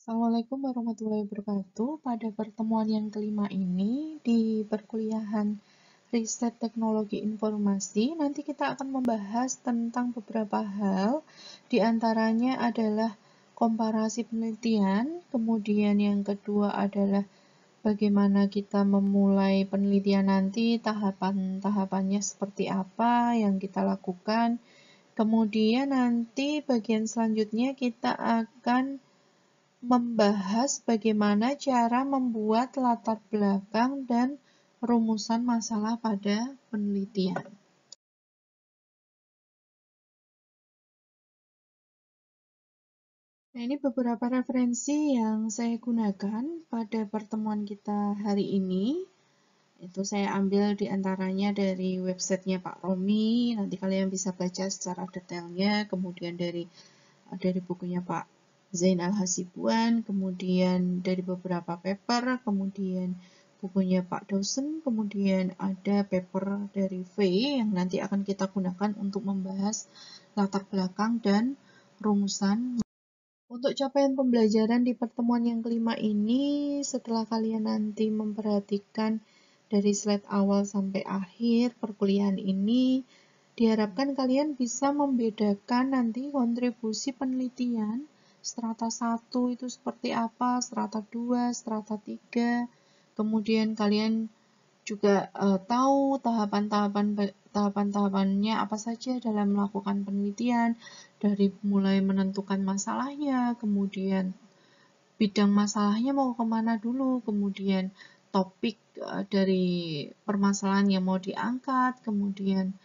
Assalamualaikum warahmatullahi wabarakatuh. Pada pertemuan yang kelima ini di perkuliahan Riset Teknologi Informasi, nanti kita akan membahas tentang beberapa hal. Di antaranya adalah komparasi penelitian, kemudian yang kedua adalah bagaimana kita memulai penelitian nanti, tahapan-tahapannya seperti apa yang kita lakukan. Kemudian nanti bagian selanjutnya kita akan membahas bagaimana cara membuat latar belakang dan rumusan masalah pada penelitian. Nah, ini beberapa referensi yang saya gunakan pada pertemuan kita hari ini. Itu saya ambil di antaranya dari websitenya Pak Romi, nanti kalian bisa baca secara detailnya, kemudian dari bukunya Pak Zain Al-Hasibuan, kemudian dari beberapa paper, kemudian bukunya Pak Dawson, kemudian ada paper dari V yang nanti akan kita gunakan untuk membahas latar belakang dan rumusan. Untuk capaian pembelajaran di pertemuan yang kelima ini, setelah kalian nanti memperhatikan dari slide awal sampai akhir perkuliahan ini, diharapkan kalian bisa membedakan nanti kontribusi penelitian strata 1 itu seperti apa, strata 2, strata 3, kemudian kalian juga tahu tahapan-tahapannya apa saja dalam melakukan penelitian, dari mulai menentukan masalahnya, kemudian bidang masalahnya mau kemana dulu, kemudian topik dari permasalahan yang mau diangkat, kemudian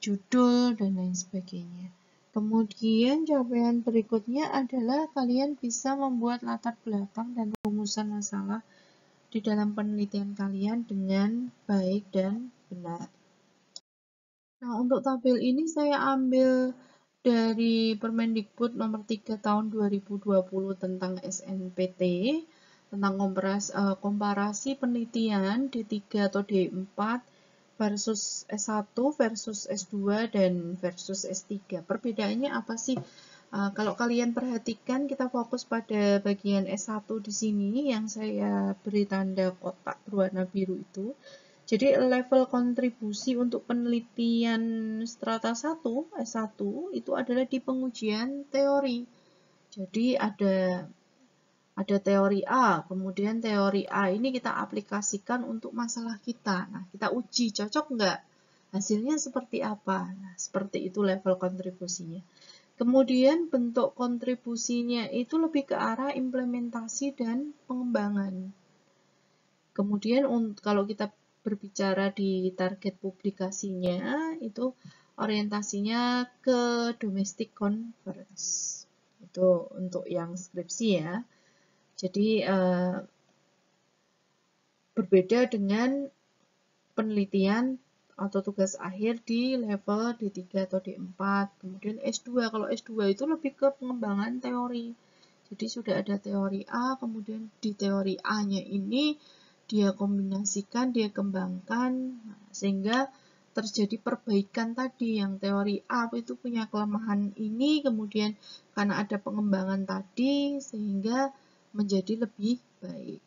judul, dan lain sebagainya. Kemudian capaian berikutnya adalah kalian bisa membuat latar belakang dan rumusan masalah di dalam penelitian kalian dengan baik dan benar. Nah, untuk tabel ini saya ambil dari Permendikbud nomor 3 tahun 2020 tentang SNPT, tentang komparasi penelitian D3 atau D4 versus S1 versus S2 dan versus S3. Perbedaannya apa sih? Kalau kalian perhatikan, kita fokus pada bagian S1 di sini yang saya beri tanda kotak berwarna biru itu. Jadi level kontribusi untuk penelitian strata 1, S1, itu adalah di pengujian teori. Jadi ada teori A, kemudian teori A ini kita aplikasikan untuk masalah kita. Nah, kita uji, cocok nggak? Hasilnya seperti apa? Nah, seperti itu level kontribusinya. Kemudian bentuk kontribusinya itu lebih ke arah implementasi dan pengembangan. Kemudian kalau kita berbicara di target publikasinya, itu orientasinya ke domestic conference. Itu untuk yang skripsi ya. Jadi berbeda dengan penelitian atau tugas akhir di level D3 atau D4. Kemudian S2, kalau S2 itu lebih ke pengembangan teori. Jadi sudah ada teori A, kemudian di teori A-nya ini dia kombinasikan, dia kembangkan, sehingga terjadi perbaikan tadi. Yang teori A itu punya kelemahan ini, kemudian karena ada pengembangan tadi, sehingga menjadi lebih baik.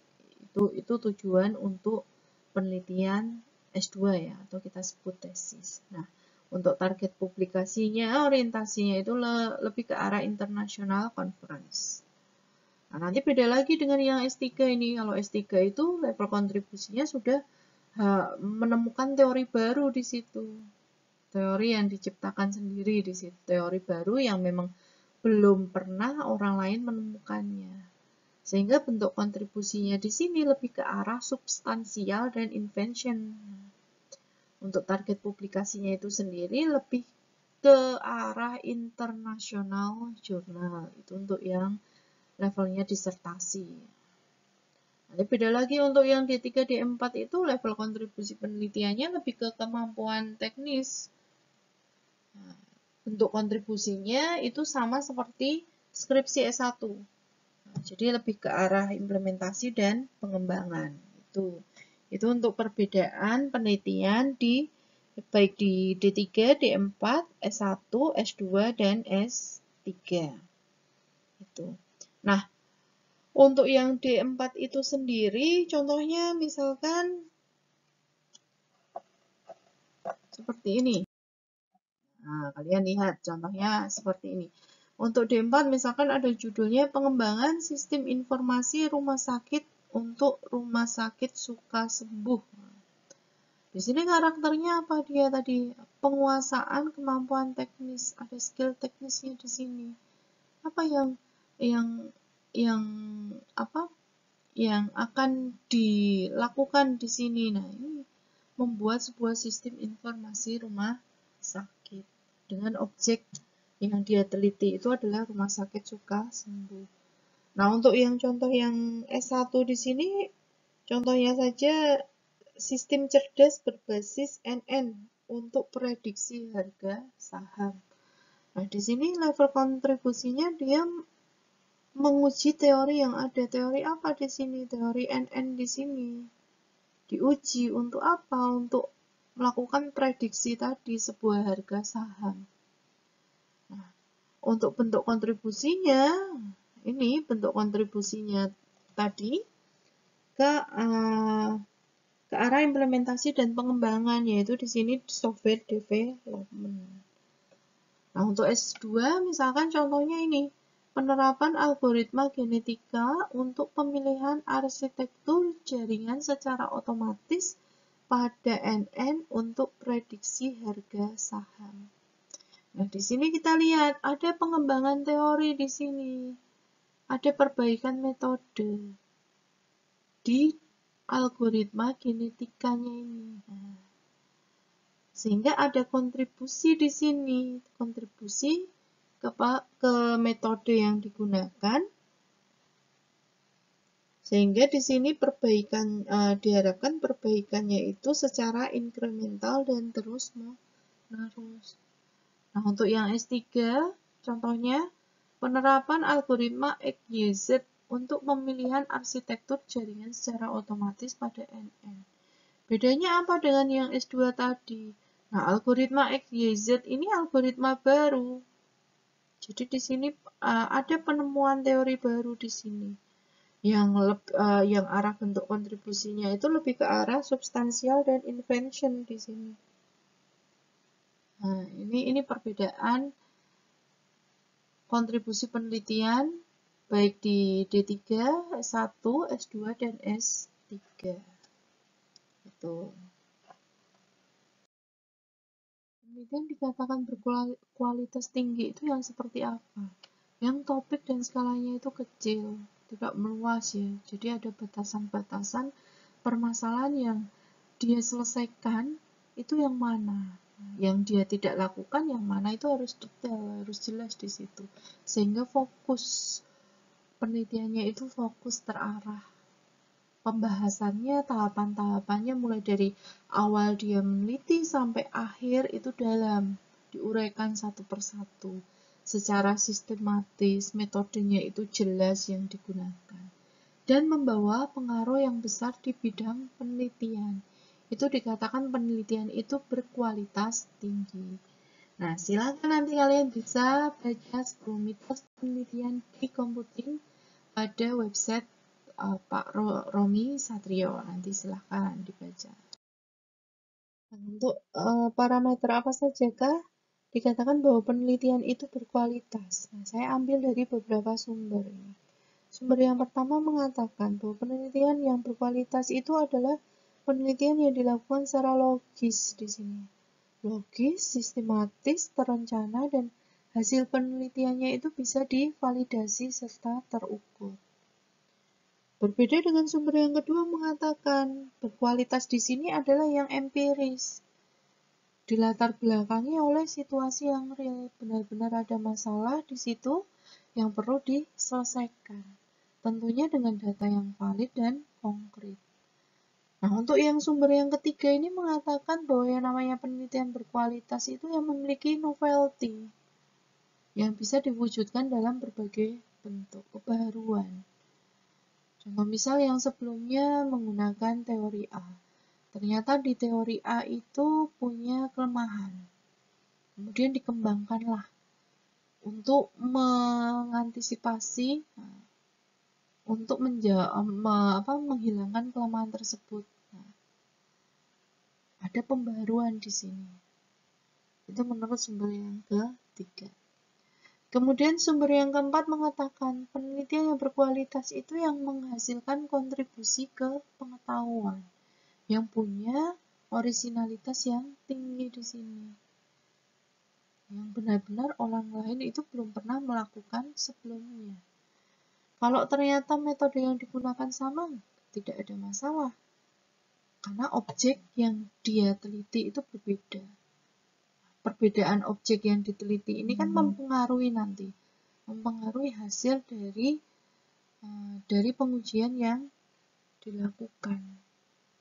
Itu tujuan untuk penelitian S2 ya, atau kita sebut tesis. Nah, untuk target publikasinya, orientasinya itu lebih ke arah international conference. Nah, nanti beda lagi dengan yang S3 ini. Kalau S3 itu level kontribusinya sudah menemukan teori baru di situ. Teori yang diciptakan sendiri di situ. Teori baru yang memang belum pernah orang lain menemukannya. Sehingga bentuk kontribusinya di sini lebih ke arah substansial dan invention. Untuk target publikasinya itu sendiri lebih ke arah international journal. Itu untuk yang levelnya disertasi. Nanti beda lagi untuk yang D3, D4 itu level kontribusi penelitiannya lebih ke kemampuan teknis. Nah, bentuk kontribusinya itu sama seperti skripsi S1. Nah, jadi lebih ke arah implementasi dan pengembangan. Itu untuk perbedaan penelitian baik di D3, D4, S1, S2, dan S3. Itu. Nah, Untuk yang D4 itu sendiri, contohnya misalkan seperti ini. Nah, kalian lihat contohnya seperti ini. Untuk D4 misalkan ada judulnya pengembangan sistem informasi rumah sakit untuk rumah sakit Sukasembuh. Di sini karakternya apa dia tadi? Penguasaan kemampuan teknis, ada skill teknisnya di sini. Apa yang apa yang akan dilakukan di sini? Nah, ini membuat sebuah sistem informasi rumah sakit dengan objek yang dia teliti itu adalah rumah sakit Sukasembuh. Nah, untuk yang contoh yang S1 di sini, contohnya saja sistem cerdas berbasis NN untuk prediksi harga saham. Nah, di sini level kontribusinya dia menguji teori yang ada. Teori apa di sini? Teori NN di sini. Diuji untuk apa? Untuk melakukan prediksi tadi sebuah harga saham. Nah, untuk bentuk kontribusinya, ini bentuk kontribusinya tadi ke arah implementasi dan pengembangan, yaitu di sini software development. Nah, untuk S2 misalkan contohnya ini, penerapan algoritma genetika untuk pemilihan arsitektur jaringan secara otomatis pada NN untuk prediksi harga saham. Nah, di sini kita lihat ada pengembangan teori di sini. Ada perbaikan metode di algoritma genetikanya ini. Nah, sehingga ada kontribusi di sini, kontribusi ke metode yang digunakan. Sehingga di sini perbaikan diharapkan perbaikannya itu secara inkremental dan terus menerus. Nah, untuk yang S3 contohnya penerapan algoritma XYZ untuk pemilihan arsitektur jaringan secara otomatis pada NN. Bedanya apa dengan yang S2 tadi? Nah, algoritma XYZ ini algoritma baru. Jadi di sini ada penemuan teori baru di sini. Yang arah bentuk kontribusinya itu lebih ke arah substansial dan invention di sini. Nah, ini perbedaan kontribusi penelitian baik di D3, S1, S2, dan S3. Itu. Penelitian dikatakan berkualitas tinggi itu yang seperti apa? Yang topik dan skalanya itu kecil, tidak meluas ya. Jadi ada batasan-batasan permasalahan yang dia selesaikan itu yang mana. Yang dia tidak lakukan yang mana itu harus detail, harus jelas di situ. Sehingga fokus penelitiannya itu fokus terarah. Pembahasannya, tahapan-tahapannya mulai dari awal dia meneliti sampai akhir itu dalam, diuraikan satu persatu. Secara sistematis, metodenya itu jelas yang digunakan. Dan membawa pengaruh yang besar di bidang penelitian. Itu dikatakan penelitian itu berkualitas tinggi. Nah, silakan nanti kalian bisa baca 10 mitos penelitian di computing pada website Pak Romi Satrio. Nanti silahkan dibaca. Nah, untuk parameter apa sajakah dikatakan bahwa penelitian itu berkualitas? Nah, saya ambil dari beberapa sumber ini. Sumber yang pertama mengatakan bahwa penelitian yang berkualitas itu adalah penelitian yang dilakukan secara logis di sini. Logis, sistematis, terencana, dan hasil penelitiannya itu bisa divalidasi serta terukur. Berbeda dengan sumber yang kedua mengatakan berkualitas di sini adalah yang empiris. Dilatar belakangi oleh situasi yang real, benar-benar ada masalah di situ yang perlu diselesaikan. Tentunya dengan data yang valid dan konkret. Nah, untuk yang sumber yang ketiga ini mengatakan bahwa yang namanya penelitian berkualitas itu yang memiliki novelty, yang bisa diwujudkan dalam berbagai bentuk kebaruan. Contoh misal yang sebelumnya menggunakan teori A. Ternyata di teori A itu punya kelemahan. Kemudian dikembangkanlah untuk mengantisipasi untuk menghilangkan kelemahan tersebut. Nah, ada pembaruan di sini. Itu menurut sumber yang ketiga. Kemudian sumber yang keempat mengatakan penelitian yang berkualitas itu yang menghasilkan kontribusi ke pengetahuan, yang punya orisinalitas yang tinggi di sini, yang benar-benar orang lain itu belum pernah melakukan sebelumnya. Kalau ternyata metode yang digunakan sama, tidak ada masalah, karena objek yang dia teliti itu berbeda. Perbedaan objek yang diteliti ini kan mempengaruhi hasil dari pengujian yang dilakukan.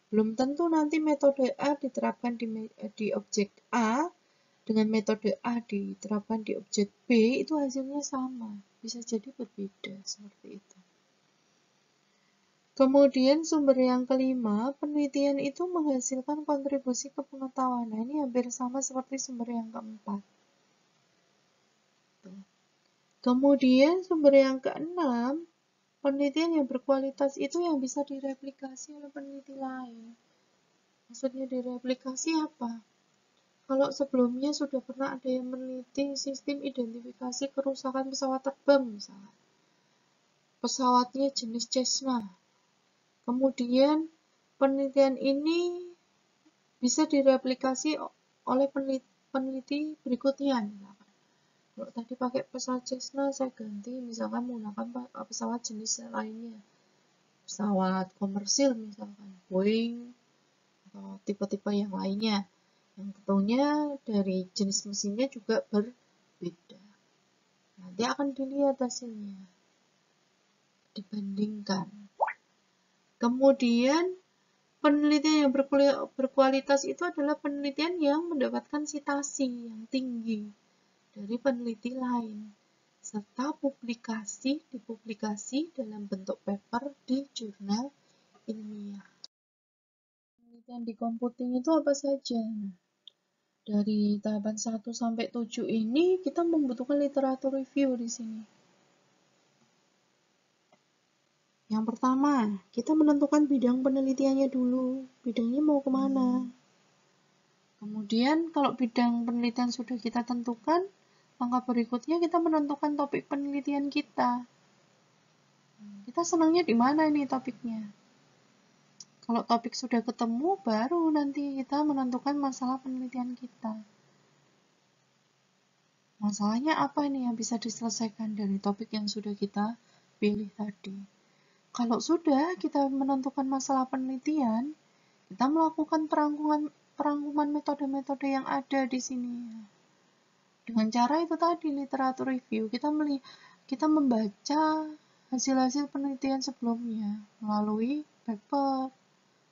Belum tentu nanti metode A diterapkan di objek A dengan metode A diterapkan di objek B itu hasilnya sama, bisa jadi berbeda seperti itu. Kemudian sumber yang kelima, penelitian itu menghasilkan kontribusi ke pengetahuan. Nah, ini hampir sama seperti sumber yang keempat. Kemudian sumber yang keenam, penelitian yang berkualitas itu yang bisa direplikasi oleh peneliti lain. Maksudnya direplikasi apa? Kalau sebelumnya sudah pernah ada yang meneliti sistem identifikasi kerusakan pesawat terbang misalnya. Pesawatnya jenis Cessna. Kemudian penelitian ini bisa direplikasi oleh peneliti berikutnya. Kalau tadi pakai pesawat Cessna, saya ganti misalkan menggunakan pesawat jenis lainnya. Pesawat komersil misalkan, Boeing, atau tipe-tipe yang lainnya. Yang tentunya dari jenis mesinnya juga berbeda. Nanti akan dilihat hasilnya. Dibandingkan. Kemudian penelitian yang berkualitas itu adalah penelitian yang mendapatkan citasi yang tinggi dari peneliti lain, serta dipublikasi dalam bentuk paper di jurnal ilmiah. Penelitian di komputing itu apa saja? Dari tahapan 1 sampai 7 ini kita membutuhkan literatur review di sini. Yang pertama, kita menentukan bidang penelitiannya dulu. Bidangnya mau kemana? Kemudian, kalau bidang penelitian sudah kita tentukan, langkah berikutnya kita menentukan topik penelitian kita. Kita senangnya di mana ini topiknya? Kalau topik sudah ketemu, baru nanti kita menentukan masalah penelitian kita. Masalahnya apa ini yang bisa diselesaikan dari topik yang sudah kita pilih tadi? Kalau sudah kita menentukan masalah penelitian, kita melakukan perangkuman metode-metode yang ada di sini. Dengan cara itu tadi, literatur review, kita membaca hasil-hasil penelitian sebelumnya melalui paper,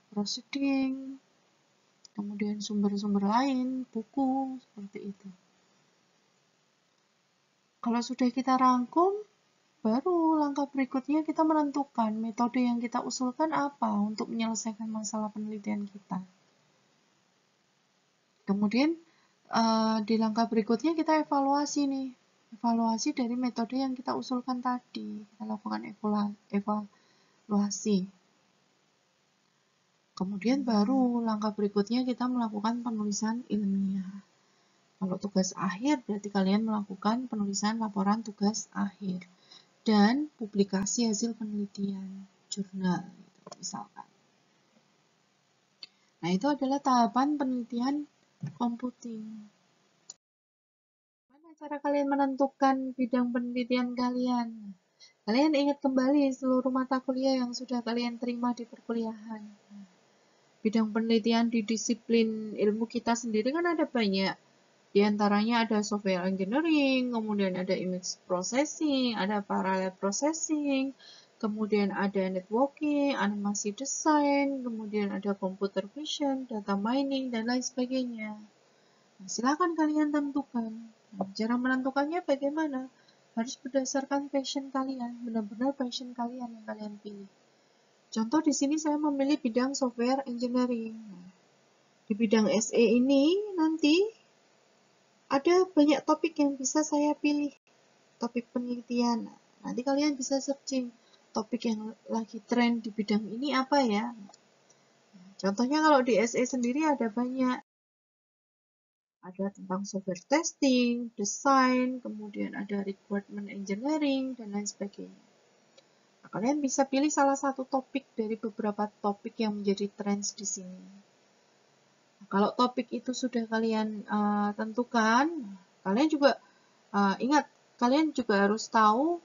proceeding, kemudian sumber-sumber lain, buku, seperti itu. Kalau sudah kita rangkum, baru langkah berikutnya kita menentukan metode yang kita usulkan apa untuk menyelesaikan masalah penelitian kita. Kemudian di langkah berikutnya kita evaluasi nih. Evaluasi dari metode yang kita usulkan tadi. Kita lakukan evaluasi. Kemudian baru langkah berikutnya kita melakukan penulisan ilmiah. Kalau tugas akhir berarti kalian melakukan penulisan laporan tugas akhir. Dan publikasi hasil penelitian, jurnal, misalkan. Nah, itu adalah tahapan penelitian komputing. Bagaimana cara kalian menentukan bidang penelitian kalian? Kalian ingat kembali seluruh mata kuliah yang sudah kalian terima di perkuliahan. Bidang penelitian di disiplin ilmu kita sendiri kan ada banyak. Di antaranya ada software engineering, kemudian ada image processing, ada parallel processing, kemudian ada networking, animasi desain, kemudian ada computer vision, data mining, dan lain sebagainya. Nah, silakan kalian tentukan. Nah, cara menentukannya bagaimana? Harus berdasarkan passion kalian, benar-benar passion kalian yang kalian pilih. Contoh di sini saya memilih bidang software engineering. Nah, di bidang SE ini nanti ada banyak topik yang bisa saya pilih, topik penelitian. Nanti kalian bisa searching topik yang lagi tren di bidang ini apa ya. Contohnya kalau di SE sendiri ada banyak. Ada tentang software testing, desain, kemudian ada requirement engineering, dan lain sebagainya. Nah, kalian bisa pilih salah satu topik dari beberapa topik yang menjadi trends di sini. Nah, kalau topik itu sudah kalian tentukan, kalian juga ingat, kalian juga harus tahu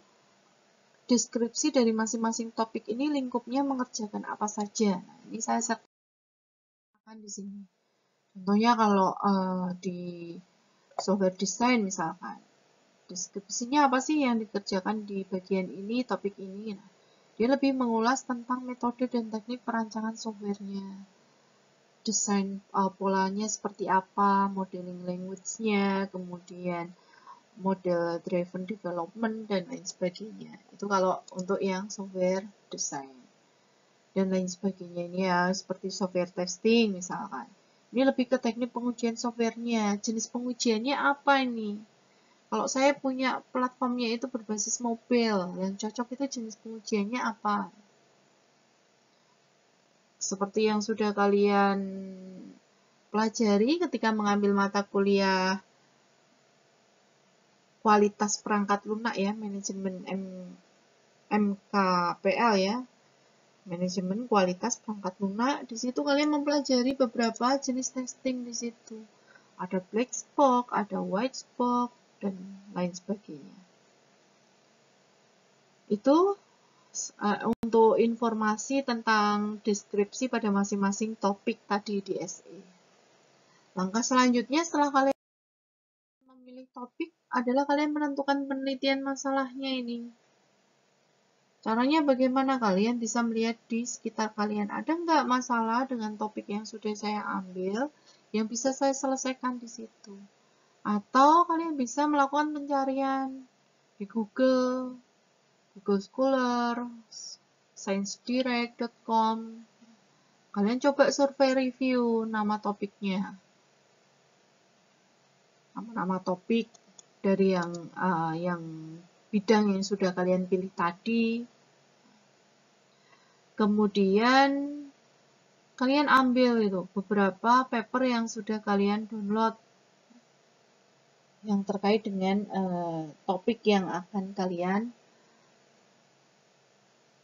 deskripsi dari masing-masing topik ini lingkupnya mengerjakan apa saja. Nah, ini saya sertakan di sini. Contohnya kalau di software design misalkan, deskripsinya apa sih yang dikerjakan di bagian ini, topik ini. Nah, dia lebih mengulas tentang metode dan teknik perancangan softwarenya. Desain polanya seperti apa, modeling language-nya, kemudian model driven development, dan lain sebagainya. Itu kalau untuk yang software design. Dan lain sebagainya ini ya, seperti software testing misalkan. Ini lebih ke teknik pengujian softwarenya. Jenis pengujiannya apa ini? Kalau saya punya platformnya itu berbasis mobile, yang cocok itu jenis pengujiannya apa? Seperti yang sudah kalian pelajari ketika mengambil mata kuliah kualitas perangkat lunak ya, manajemen MKPL ya, manajemen kualitas perangkat lunak. Di situ kalian mempelajari beberapa jenis testing di situ. Ada black box, ada white box, dan lain sebagainya. Itu untuk informasi tentang deskripsi pada masing-masing topik tadi di SE. Langkah selanjutnya setelah kalian memilih topik adalah kalian menentukan penelitian masalahnya ini. Caranya bagaimana? Kalian bisa melihat di sekitar kalian. Ada nggak masalah dengan topik yang sudah saya ambil yang bisa saya selesaikan di situ? Atau kalian bisa melakukan pencarian di Google, Google Scholar, sciencedirect.com. Kalian coba survei review nama topiknya. Nama-nama topik dari yang bidang yang sudah kalian pilih tadi. Kemudian kalian ambil itu beberapa paper yang sudah kalian download yang terkait dengan topik yang akan kalian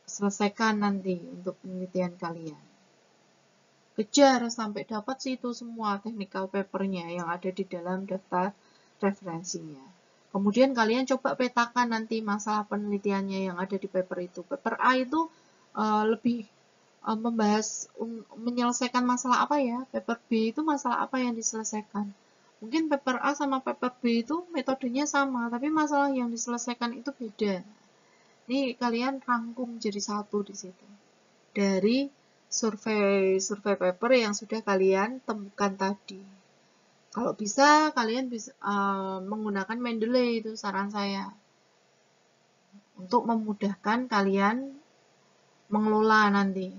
selesaikan nanti untuk penelitian kalian. Kejar sampai dapat sih itu semua technical papernya yang ada di dalam daftar referensinya. Kemudian kalian coba petakan nanti masalah penelitiannya yang ada di paper itu. Paper A itu lebih membahas menyelesaikan masalah apa ya. Paper B itu masalah apa yang diselesaikan. Mungkin paper A sama paper B itu metodenya sama, tapi masalah yang diselesaikan itu beda. Ini kalian rangkum jadi satu di situ. Dari survei paper yang sudah kalian temukan tadi. Kalau bisa kalian bisa menggunakan Mendeley, itu saran saya untuk memudahkan kalian mengelola nanti,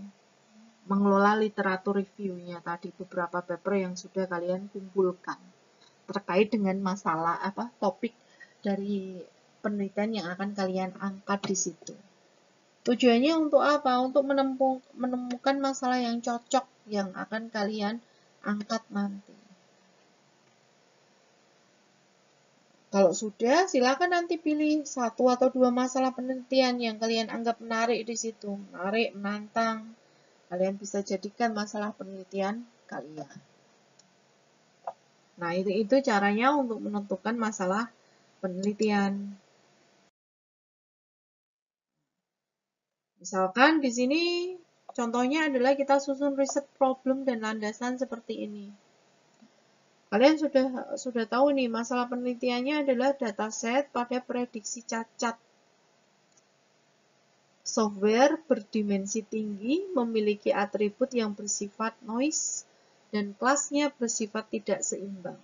mengelola literatur reviewnya tadi, beberapa paper yang sudah kalian kumpulkan terkait dengan masalah topik dari penelitian yang akan kalian angkat di situ. Tujuannya untuk apa? Untuk menemukan masalah yang cocok yang akan kalian angkat nanti. Kalau sudah, silakan nanti pilih satu atau dua masalah penelitian yang kalian anggap menarik di situ. Menarik, menantang. Kalian bisa jadikan masalah penelitian kalian. Nah, itu caranya untuk menentukan masalah penelitian. Misalkan di sini contohnya adalah kita susun riset problem dan landasan seperti ini. Kalian sudah tahu nih masalah penelitiannya adalah dataset pada prediksi cacat. Software berdimensi tinggi memiliki atribut yang bersifat noise dan kelasnya bersifat tidak seimbang,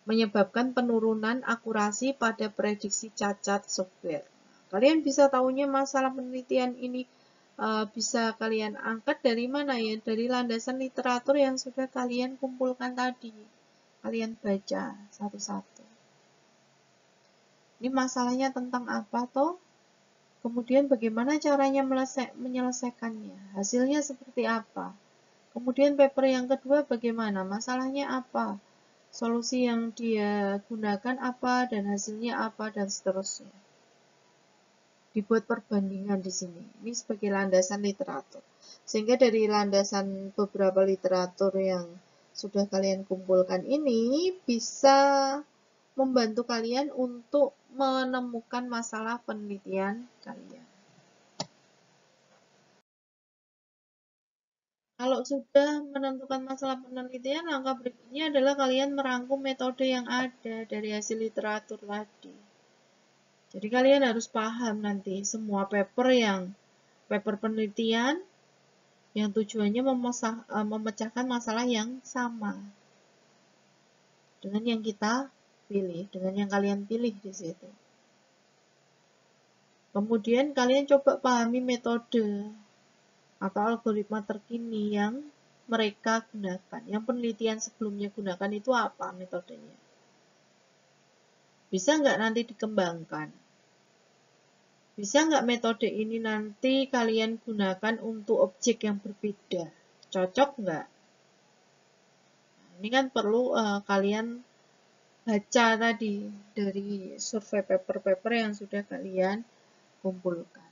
menyebabkan penurunan akurasi pada prediksi cacat software. Kalian bisa tahunya masalah penelitian ini bisa kalian angkat dari mana ya? Dari landasan literatur yang sudah kalian kumpulkan tadi. Kalian baca satu-satu. Ini masalahnya tentang apa toh? Kemudian bagaimana caranya menyelesaikannya, hasilnya seperti apa. Kemudian paper yang kedua bagaimana, masalahnya apa, solusi yang dia gunakan apa, dan hasilnya apa, dan seterusnya. Dibuat perbandingan di sini. Ini sebagai landasan literatur. Sehingga dari landasan beberapa literatur yang sudah kalian kumpulkan ini bisa membantu kalian untuk menemukan masalah penelitian kalian. Kalau sudah menentukan masalah penelitian, langkah berikutnya adalah kalian merangkum metode yang ada dari hasil literatur tadi. Jadi kalian harus paham nanti semua paper penelitian yang tujuannya memecahkan masalah yang sama dengan yang kita pilih, dengan yang kalian pilih di situ. Kemudian kalian coba pahami metode atau algoritma terkini yang mereka gunakan, yang penelitian sebelumnya gunakan itu apa metodenya. Bisa nggak nanti dikembangkan? Bisa nggak metode ini nanti kalian gunakan untuk objek yang berbeda? Cocok nggak? Ini kan perlu kalian baca tadi dari survei paper-paper yang sudah kalian kumpulkan.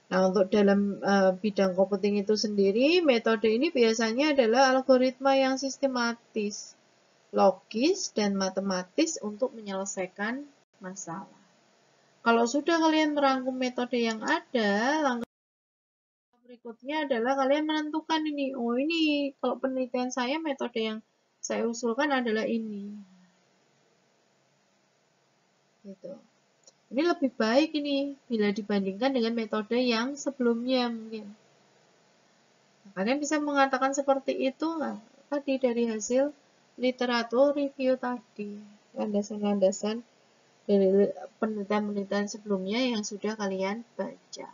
Nah, untuk dalam bidang komputing itu sendiri, metode ini biasanya adalah algoritma yang sistematis, logis, dan matematis untuk menyelesaikan masalah. Kalau sudah kalian merangkum metode yang ada, langkah berikutnya adalah kalian menentukan ini. Oh, ini kalau penelitian saya, metode yang saya usulkan adalah ini. Gitu. Ini lebih baik ini bila dibandingkan dengan metode yang sebelumnya mungkin. Nah, kalian bisa mengatakan seperti itu tadi dari hasil literatur review tadi, landasan-landasan dari penelitian-penelitian sebelumnya yang sudah kalian baca.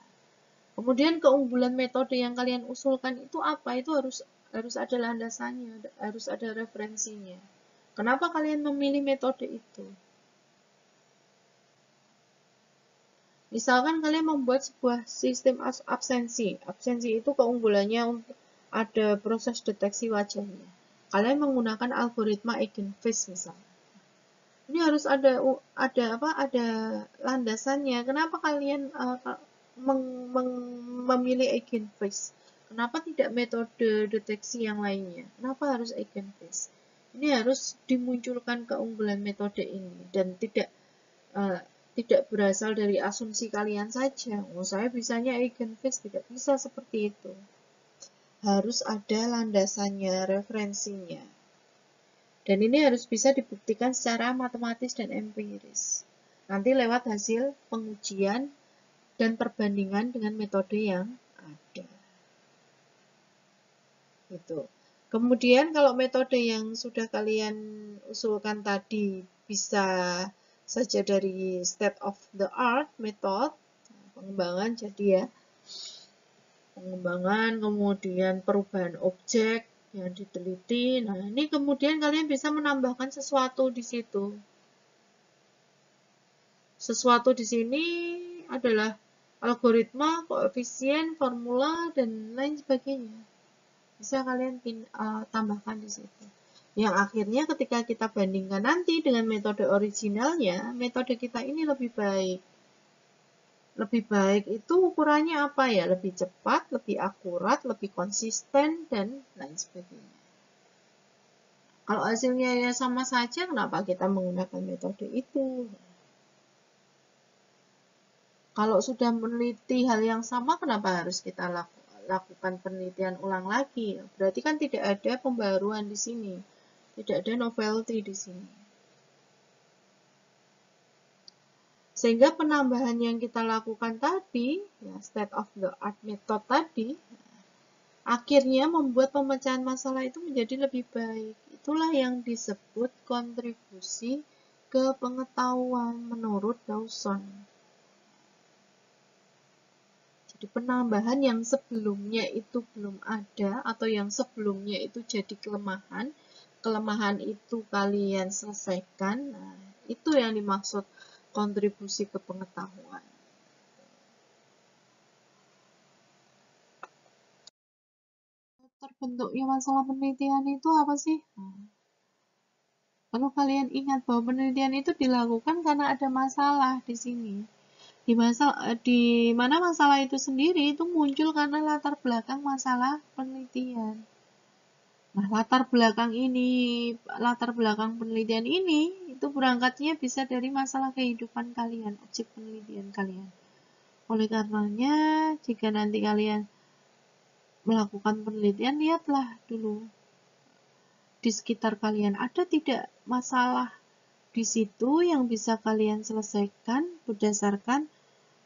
Kemudian keunggulan metode yang kalian usulkan itu apa? Itu harus ada landasannya, harus ada referensinya. Kenapa kalian memilih metode itu? Misalkan kalian membuat sebuah sistem absensi. Absensi itu keunggulannya untuk ada proses deteksi wajahnya. Kalian menggunakan algoritma Eigenface misalnya. Ini harus ada landasannya. Kenapa kalian memilih Eigenface? Kenapa tidak metode deteksi yang lainnya? Kenapa harus Eigenface? Ini harus dimunculkan keunggulan metode ini dan tidak berasal dari asumsi kalian saja. Oh, saya bisanya Eigenface, tidak bisa seperti itu. Harus ada landasannya, referensinya. Dan ini harus bisa dibuktikan secara matematis dan empiris. Nanti lewat hasil pengujian dan perbandingan dengan metode yang ada. Gitu. Kemudian kalau metode yang sudah kalian usulkan tadi bisa saja dari state of the art method, pengembangan jadi ya, pengembangan, kemudian perubahan objek yang diteliti. Nah, ini kemudian kalian bisa menambahkan sesuatu di situ. Sesuatu di sini adalah algoritma, koefisien, formula, dan lain sebagainya. Bisa kalian tambahkan di situ. Yang akhirnya ketika kita bandingkan nanti dengan metode originalnya, metode kita ini lebih baik. Lebih baik itu ukurannya apa ya? Lebih cepat, lebih akurat, lebih konsisten, dan lain sebagainya. Kalau hasilnya ya sama saja, kenapa kita menggunakan metode itu? Kalau sudah meneliti hal yang sama, kenapa harus kita lakukan penelitian ulang lagi? Berarti kan tidak ada pembaruan di sini. Tidak ada novelty di sini. Sehingga penambahan yang kita lakukan tadi, ya, state of the art method tadi, akhirnya membuat pemecahan masalah itu menjadi lebih baik. Itulah yang disebut kontribusi ke pengetahuan menurut Dawson. Jadi penambahan yang sebelumnya itu belum ada atau yang sebelumnya itu jadi kelemahan, kelemahan itu kalian selesaikan, nah, itu yang dimaksud kontribusi ke pengetahuan. bentuknya masalah penelitian itu apa sih? Perlu kalian ingat bahwa penelitian itu dilakukan karena ada masalah di sini. Di mana masalah itu sendiri itu muncul karena latar belakang masalah penelitian. Nah, latar belakang penelitian ini itu berangkatnya bisa dari masalah kehidupan kalian, objek penelitian kalian. Oleh karenanya, jika nanti kalian melakukan penelitian, lihatlah dulu di sekitar kalian ada tidak masalah di situ yang bisa kalian selesaikan berdasarkan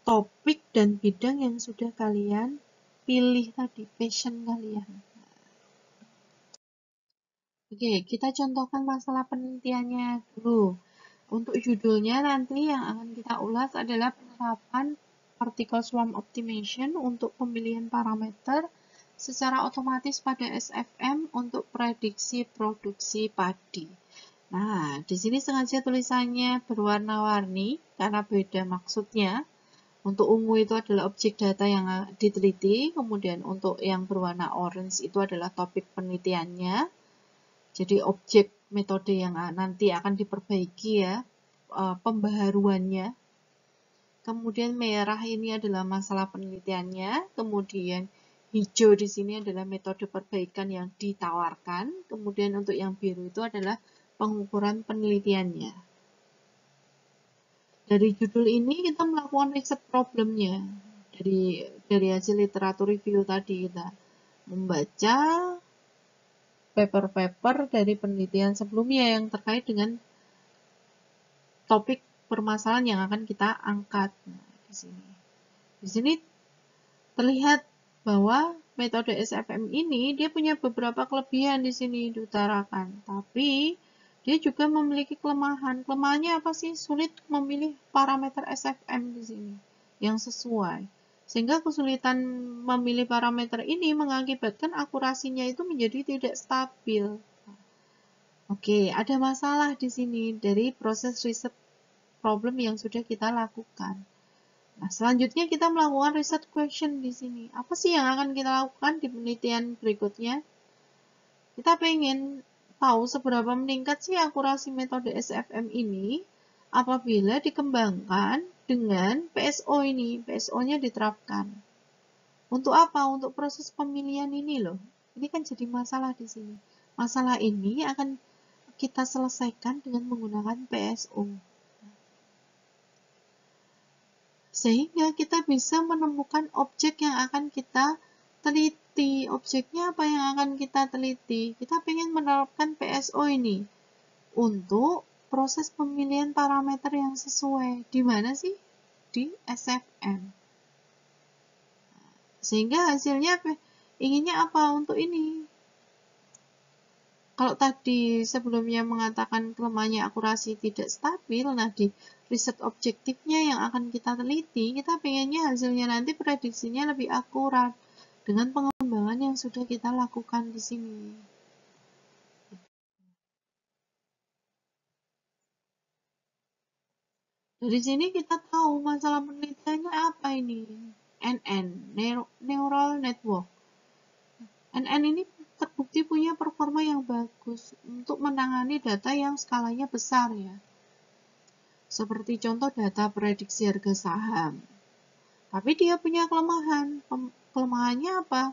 topik dan bidang yang sudah kalian pilih tadi, passion kalian. Oke, kita contohkan masalah penelitiannya dulu. Untuk judulnya nanti yang akan kita ulas adalah penerapan particle swarm optimization untuk pemilihan parameter secara otomatis pada SFM untuk prediksi produksi padi. Nah, di sini sengaja tulisannya berwarna-warni karena beda maksudnya. Untuk ungu itu adalah objek data yang diteliti, kemudian untuk yang berwarna orange itu adalah topik penelitiannya. Jadi objek metode yang nanti akan diperbaiki ya, pembaharuannya. Kemudian merah ini adalah masalah penelitiannya, kemudian hijau di sini adalah metode perbaikan yang ditawarkan, kemudian untuk yang biru itu adalah pengukuran penelitiannya. Dari judul ini kita melakukan riset problemnya. Dari hasil literatur review tadi kita membaca paper-paper dari penelitian sebelumnya yang terkait dengan topik permasalahan yang akan kita angkat. Nah, di sini terlihat bahwa metode SFM ini dia punya beberapa kelebihan di sini diutarakan, tapi dia juga memiliki kelemahan. Kelemahannya apa sih? Sulit memilih parameter SFM di sini yang sesuai. Sehingga kesulitan memilih parameter ini mengakibatkan akurasinya itu menjadi tidak stabil. Oke, ada masalah di sini dari proses riset problem yang sudah kita lakukan. Nah, selanjutnya kita melakukan riset question di sini. Apa sih yang akan kita lakukan di penelitian berikutnya? Kita pengen tahu seberapa meningkat sih akurasi metode SFM ini apabila dikembangkan dengan PSO ini. PSO-nya diterapkan. Untuk apa? Untuk proses pemilihan ini loh. Ini kan jadi masalah di sini. Masalah ini akan kita selesaikan dengan menggunakan PSO. Sehingga kita bisa menemukan objek yang akan kita teliti. Objeknya apa yang akan kita teliti? Kita ingin menerapkan PSO ini untuk proses pemilihan parameter yang sesuai. Di mana sih? Di SFM. Sehingga hasilnya inginnya apa untuk ini? Kalau tadi sebelumnya mengatakan kelemahannya akurasi tidak stabil, nah di riset objektifnya yang akan kita teliti, kita pengennya hasilnya nanti prediksinya lebih akurat dengan pengembangan yang sudah kita lakukan di sini. Dari sini kita tahu masalah penelitiannya apa ini. NN, Neural Network. NN ini terbukti punya performa yang bagus untuk menangani data yang skalanya besar ya. Seperti contoh data prediksi harga saham. Tapi dia punya kelemahan. Kelemahannya apa?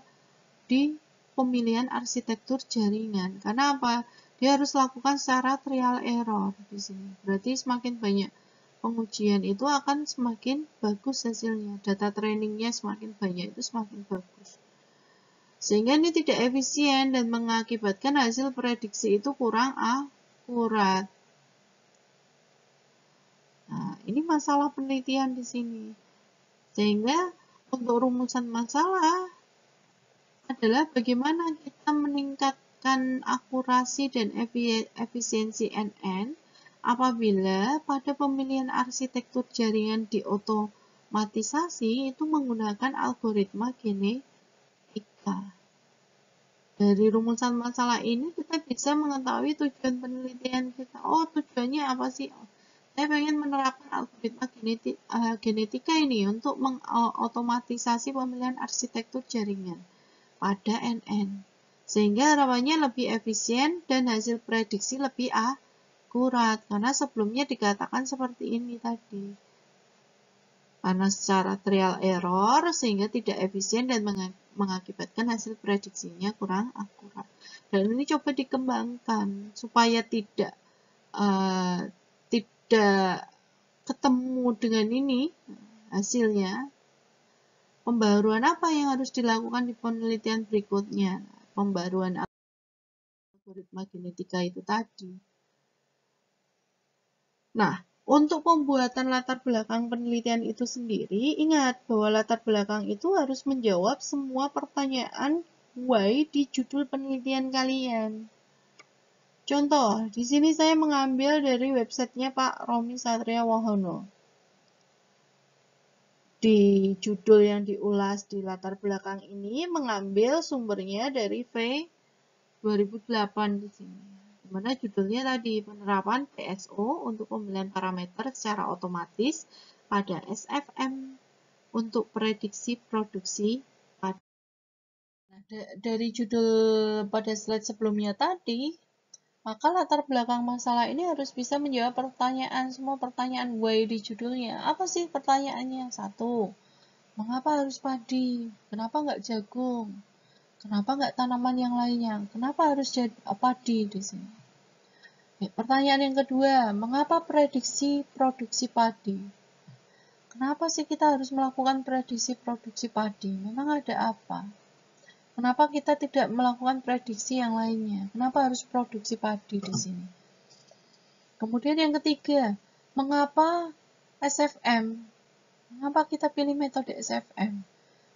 Di pemilihan arsitektur jaringan. Karena apa? Dia harus lakukan secara trial error di sini. Berarti semakin banyak pengujian itu akan semakin bagus hasilnya. Data trainingnya semakin banyak itu semakin bagus. Sehingga ini tidak efisien dan mengakibatkan hasil prediksi itu kurang akurat. Nah, ini masalah penelitian di sini. Sehingga untuk rumusan masalah adalah bagaimana kita meningkatkan akurasi dan efisiensi NN apabila pada pemilihan arsitektur jaringan di otomatisasi itu menggunakan algoritma genetika. Dari rumusan masalah ini kita bisa mengetahui tujuan penelitian kita. Oh, tujuannya apa sih? Saya pengen menerapkan algoritma genetika ini untuk mengotomatisasi pemilihan arsitektur jaringan pada NN. Sehingga harapannya lebih efisien dan hasil prediksi lebih akurat. Karena sebelumnya dikatakan seperti ini tadi. Karena secara trial error sehingga tidak efisien dan mengakibatkan hasil prediksinya kurang akurat. Dan ini coba dikembangkan supaya tidak ketemu dengan ini hasilnya. Pembaruan apa yang harus dilakukan di penelitian berikutnya? Pembaruan algoritma genetika itu tadi. Nah, untuk pembuatan latar belakang penelitian itu sendiri, ingat bahwa latar belakang itu harus menjawab semua pertanyaan why di judul penelitian kalian. Contoh, di sini saya mengambil dari websitenya Pak Romi Satria Wahono. Di judul yang diulas di latar belakang ini mengambil sumbernya dari V 2008 di sini. Dimana judulnya tadi penerapan PSO untuk pemilihan parameter secara otomatis pada SFM untuk prediksi produksi padi. Nah, dari judul pada slide sebelumnya tadi, maka latar belakang masalah ini harus bisa menjawab pertanyaan, semua pertanyaan why di judulnya. Apa sih pertanyaannya? 1. Mengapa harus padi? Kenapa nggak jagung? Kenapa nggak tanaman yang lainnya? Kenapa harus padi di sini? Pertanyaan yang kedua, mengapa prediksi produksi padi? Kenapa sih kita harus melakukan prediksi produksi padi? Memang ada apa? Kenapa kita tidak melakukan prediksi yang lainnya? Kenapa harus produksi padi di sini? Kemudian yang ketiga, mengapa SFM? Mengapa kita pilih metode SFM?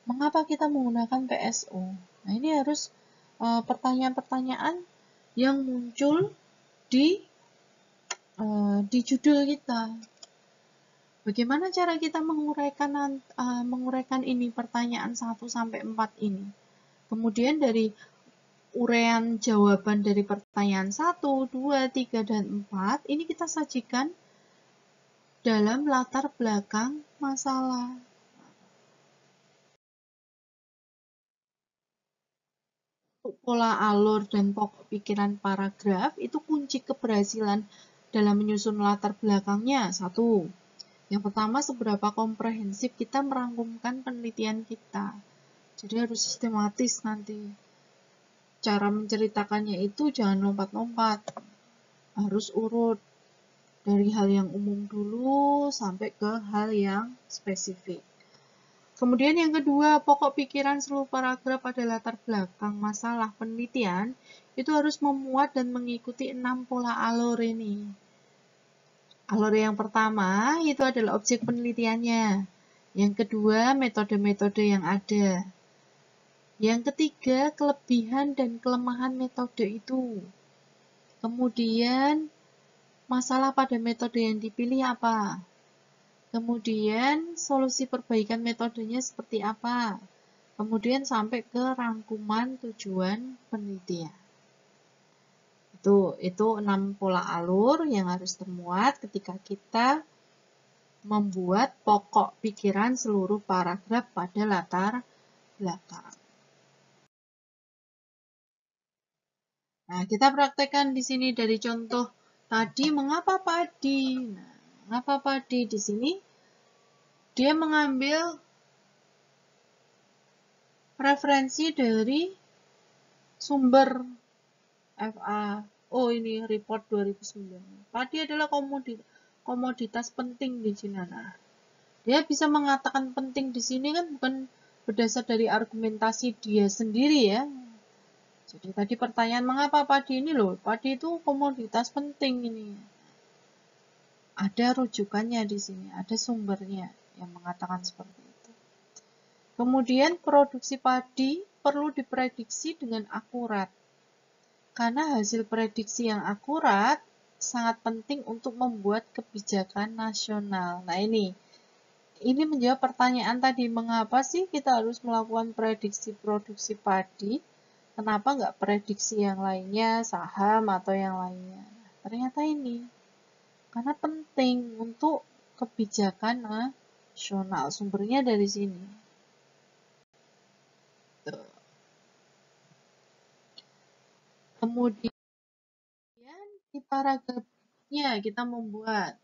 Mengapa kita menggunakan PSO? Nah, ini harus pertanyaan-pertanyaan yang muncul di judul kita. Bagaimana cara kita menguraikan ini pertanyaan 1 sampai 4 ini? Kemudian dari uraian jawaban dari pertanyaan 1, 2, 3, dan 4 ini kita sajikan dalam latar belakang masalah. Pola alur dan pokok pikiran paragraf itu kunci keberhasilan dalam menyusun latar belakangnya. 1. Yang pertama, seberapa komprehensif kita merangkumkan penelitian kita. Jadi harus sistematis nanti. Cara menceritakannya itu jangan lompat-lompat. Harus urut. Dari hal yang umum dulu sampai ke hal yang spesifik. Kemudian yang kedua, pokok pikiran seluruh paragraf pada latar belakang masalah penelitian itu harus memuat dan mengikuti 6 pola alur ini. Alur yang pertama itu adalah objek penelitiannya. Yang kedua, metode-metode yang ada. Yang ketiga, kelebihan dan kelemahan metode itu. Kemudian, masalah pada metode yang dipilih apa? Kemudian, solusi perbaikan metodenya seperti apa? Kemudian sampai ke rangkuman tujuan penelitian. Itu 6 pola alur yang harus termuat ketika kita membuat pokok pikiran seluruh paragraf pada latar belakang. Nah, kita praktekkan di sini dari contoh tadi, mengapa padi? Nah, mengapa padi di sini? Dia mengambil referensi dari sumber FAO ini report 2009. Padi adalah komoditas penting di Cina. Nah, dia bisa mengatakan penting di sini kan bukan berdasar dari argumentasi dia sendiri ya. Jadi tadi pertanyaan mengapa padi ini loh, padi itu komoditas penting ini. Ada rujukannya di sini, ada sumbernya yang mengatakan seperti itu. Kemudian produksi padi perlu diprediksi dengan akurat. Karena hasil prediksi yang akurat sangat penting untuk membuat kebijakan nasional. Nah, ini menjawab pertanyaan tadi, mengapa sih kita harus melakukan prediksi produksi padi? Kenapa nggak prediksi yang lainnya, saham atau yang lainnya? Ternyata ini, karena penting untuk kebijakan nasional. Sumbernya dari sini. Kemudian di paragrafnya kita membuat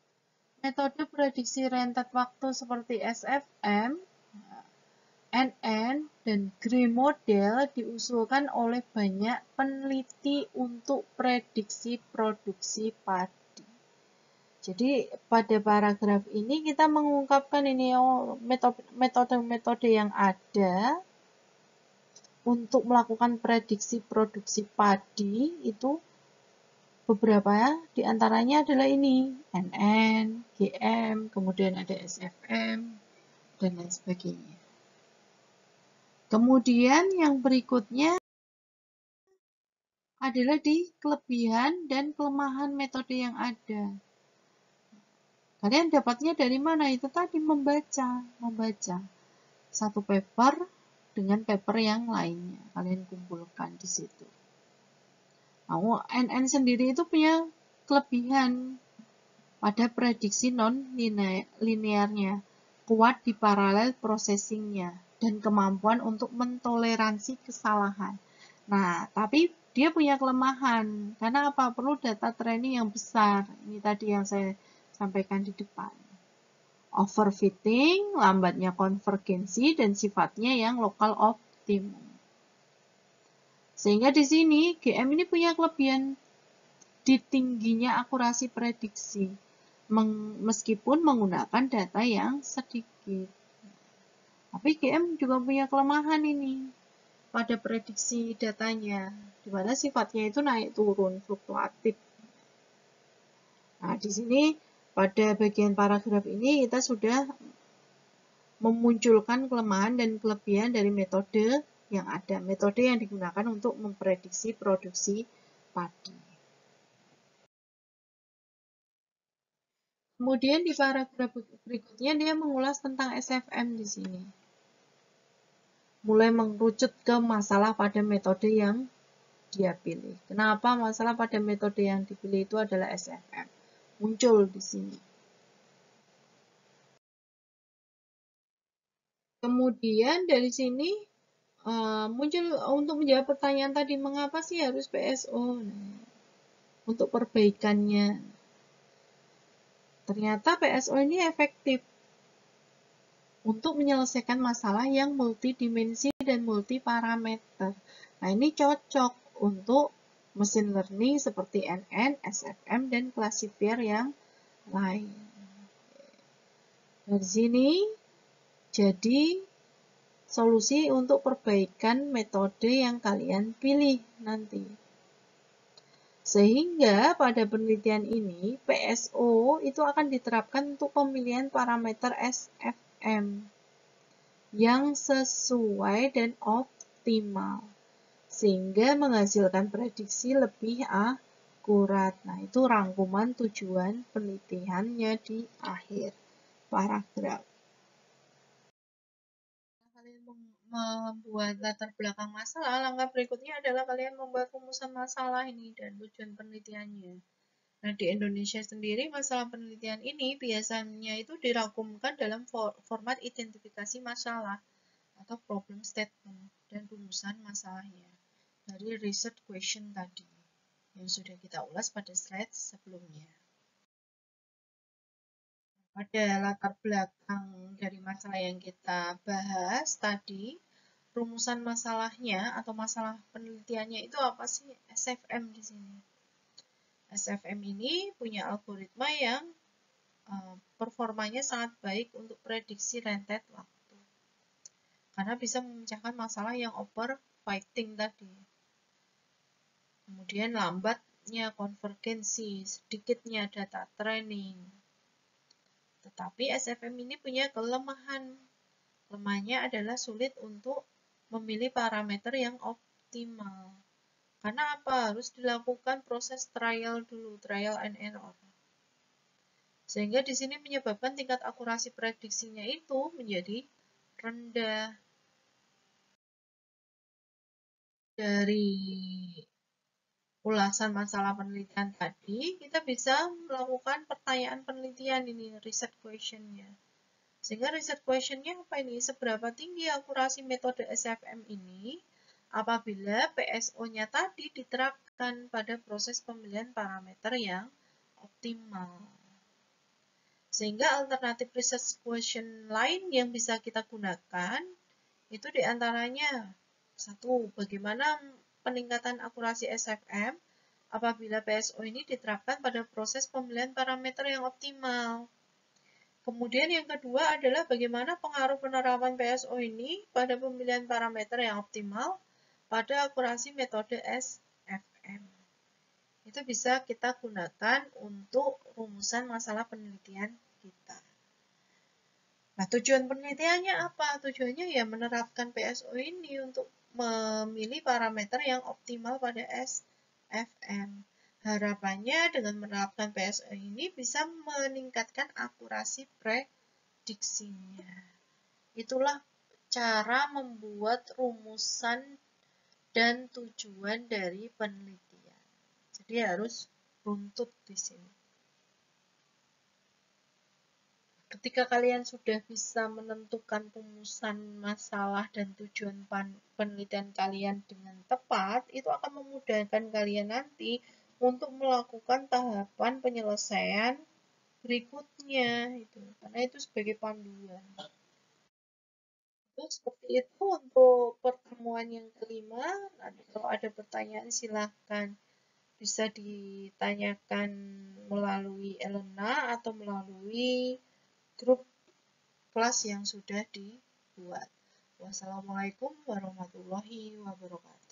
metode prediksi rentet waktu seperti SFM, NN, dan Gray model diusulkan oleh banyak peneliti untuk prediksi produksi padi. Jadi pada paragraf ini kita mengungkapkan ini metode-metode yang ada untuk melakukan prediksi produksi padi itu beberapa diantaranya adalah ini NN, GM, kemudian ada SFM, dan lain sebagainya. Kemudian yang berikutnya adalah di kelebihan dan kelemahan metode yang ada. Kalian dapatnya dari mana? Itu tadi membaca satu paper dengan paper yang lainnya. Kalian kumpulkan di situ. Nah, NN sendiri itu punya kelebihan pada prediksi non-linearnya, kuat di paralel processingnya, dan kemampuan untuk mentoleransi kesalahan. Nah, tapi dia punya kelemahan. Karena apa? Perlu data training yang besar. Ini tadi yang saya sampaikan di depan. Overfitting, lambatnya konvergensi, dan sifatnya yang lokal optimum. Sehingga di sini GM ini punya kelebihan di tingginya akurasi prediksi, meskipun menggunakan data yang sedikit. Tapi GM juga punya kelemahan ini pada prediksi datanya, di mana sifatnya itu naik turun, fluktuatif. Nah, di sini pada bagian paragraf ini kita sudah memunculkan kelemahan dan kelebihan dari metode yang ada, metode yang digunakan untuk memprediksi produksi padi. Kemudian di paragraf berikutnya dia mengulas tentang SFM di sini. Mulai mengerucut ke masalah pada metode yang dia pilih. Kenapa masalah pada metode yang dipilih itu adalah SFM? Muncul di sini. Kemudian dari sini muncul untuk menjawab pertanyaan tadi, mengapa sih harus PSO? Nah, untuk perbaikannya. Ternyata PSO ini efektif untuk menyelesaikan masalah yang multidimensi dan multiparameter. Nah, ini cocok untuk mesin learning seperti NN, SFM, dan classifier yang lain. Dari sini, jadi solusi untuk perbaikan metode yang kalian pilih nanti. Sehingga pada penelitian ini, PSO itu akan diterapkan untuk pemilihan parameter SFM yang sesuai dan optimal, sehingga menghasilkan prediksi lebih akurat. Nah, itu rangkuman tujuan penelitiannya di akhir paragraf. Kalian membuat latar belakang masalah, langkah berikutnya adalah kalian membuat rumusan masalah ini dan tujuan penelitiannya. Nah, di Indonesia sendiri, masalah penelitian ini biasanya itu dirangkumkan dalam format identifikasi masalah atau problem statement dan rumusan masalahnya dari research question tadi yang sudah kita ulas pada slide sebelumnya. Pada latar belakang dari masalah yang kita bahas tadi, rumusan masalahnya atau masalah penelitiannya itu apa sih? SFM di sini. SFM ini punya algoritma yang performanya sangat baik untuk prediksi rentet waktu. Karena bisa memecahkan masalah yang overfitting tadi. Kemudian lambatnya konvergensi, sedikitnya data training. Tetapi SFM ini punya kelemahan. Kelemahannya adalah sulit untuk memilih parameter yang optimal. Karena apa? Harus dilakukan proses trial dulu, trial and error. Sehingga di sini menyebabkan tingkat akurasi prediksinya itu menjadi rendah. Dari ulasan masalah penelitian tadi, kita bisa melakukan pertanyaan penelitian ini, research question-nya. Sehingga research question-nya apa ini? Seberapa tinggi akurasi metode SFM ini apabila PSO-nya tadi diterapkan pada proses pemilihan parameter yang optimal. Sehingga alternatif research question lain yang bisa kita gunakan itu diantaranya 1. Bagaimana peningkatan akurasi SFM apabila PSO ini diterapkan pada proses pemilihan parameter yang optimal. Kemudian yang kedua adalah bagaimana pengaruh penerapan PSO ini pada pemilihan parameter yang optimal pada akurasi metode SFM. Itu bisa kita gunakan untuk rumusan masalah penelitian kita. Nah, tujuan penelitiannya apa? Tujuannya ya menerapkan PSO ini untuk memilih parameter yang optimal pada SFM. Harapannya dengan menerapkan PSO ini bisa meningkatkan akurasi prediksinya. Itulah cara membuat rumusan dan tujuan dari penelitian. Jadi harus runtut di sini. Ketika kalian sudah bisa menentukan rumusan masalah dan tujuan penelitian kalian dengan tepat, itu akan memudahkan kalian nanti untuk melakukan tahapan penyelesaian berikutnya. Karena itu sebagai panduan. Seperti itu untuk pertemuan yang kelima. Nanti kalau ada pertanyaan silahkan bisa ditanyakan melalui Elena atau melalui grup kelas yang sudah dibuat. Wassalamualaikum warahmatullahi wabarakatuh.